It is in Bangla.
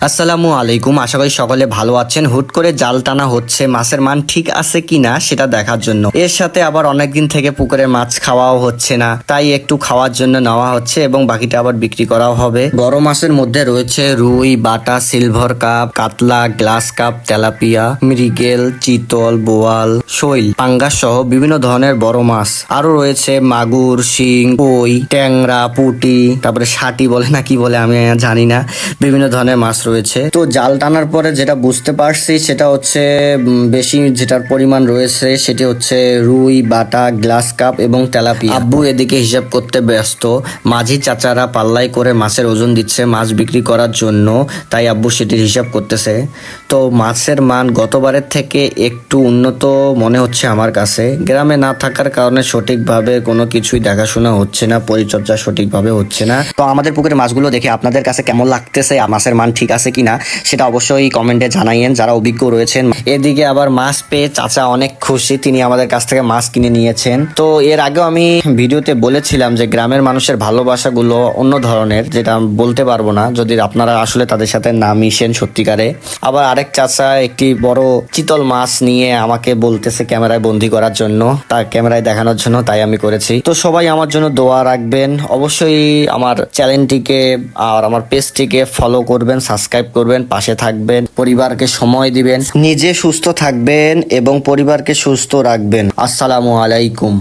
আসসালামু আলাইকুম, আশা করি সকলে ভালো আছেন। হুট করে জাল টানা হচ্ছে মাছের মান ঠিক আছে কিনা সেটা দেখার জন্য। এর সাথে আবার অনেকদিন থেকে পুকুরের মাছ খাওয়াও হচ্ছে না, তাই একটু খাওয়ার জন্য নেওয়া হচ্ছে এবং বাকিটা আবার বিক্রি করাও হবে। বড় মাছের মধ্যে রয়েছে রুই, বাটা, সিলভার কাপ, কাতলা, গ্লাস কাপ, তেলাপিয়া, মৃগেল, চিতল, বোয়াল, শৈল, পাঙ্গাস সহ বিভিন্ন ধরনের বড় মাছ। আরো রয়েছে মাগুর, শিং, কই, ট্যাংরা, পুঁটি, তারপরে ষাটি বলে না কি বলে আমি জানি না, বিভিন্ন ধরনের মাছ রয়েছে। তো জাল টানার পরে যেটা বুঝতে পারছি সেটা হচ্ছে বেশি যেটার পরিমাণ রয়েছে সেটি হচ্ছে রুই, বাটা, গ্লাস কাপ এবং তেলাপিয়া। আব্বু এদিকে হিসাব করতে ব্যস্ত, মাঝি চাচারা পাল্লাই করে মাছের ওজন দিচ্ছে মাছ বিক্রি করার জন্য, তাই আব্বু সেটির হিসাব করতেছে। তো মাছের মান গতবারের থেকে একটু উন্নত মনে হচ্ছে আমার কাছে। গ্রামে না থাকার কারণে সঠিকভাবে কোনো কিছুই দেখাশোনা হচ্ছে না, পরিচর্যা সঠিকভাবে হচ্ছে না। তো আমাদের পুকুরের মাছগুলো দেখে আপনাদের কাছে কেমন লাগতেছে, মাছের মান ঠিক আছে কিনা সেটা অবশ্যই কমেন্টে জানাইয়েন যারা অভিজ্ঞ রয়েছেন। এদিকে আবার মাছ পেয়ে চাচা অনেক খুশি, তিনি আমাদের কাছ থেকে মাছ কিনে নিয়েছেন। তো এর আগেও আমি ভিডিওতে বলেছিলাম যে গ্রামের মানুষের ভালোবাসাগুলো অন্য ধরনের, যেটা বলতে পারবো না যদি আপনারা আসলে তাদের সাথে না মিশেন সত্যিকারে। আবার আরেক চাচা একটি বড় চিতল মাছ নিয়ে আমাকে বলতেছে ক্যামেরায় বন্দি করার জন্য, তার ক্যামেরায় দেখানোর জন্য, তাই আমি করেছি। তো সবাই আমার জন্য দোয়া রাখবেন, অবশ্যই আমার চ্যানেলটিকে আর আমার পেজটিকে ফলো করবেন, সাবস্ক্রাইব করবেন, পাশে থাকবেন, পরিবারকে সময় দিবেন, নিজে সুস্থ থাকবেন এবং পরিবারকে সুস্থ রাখবেন। আসসালামু আলাইকুম।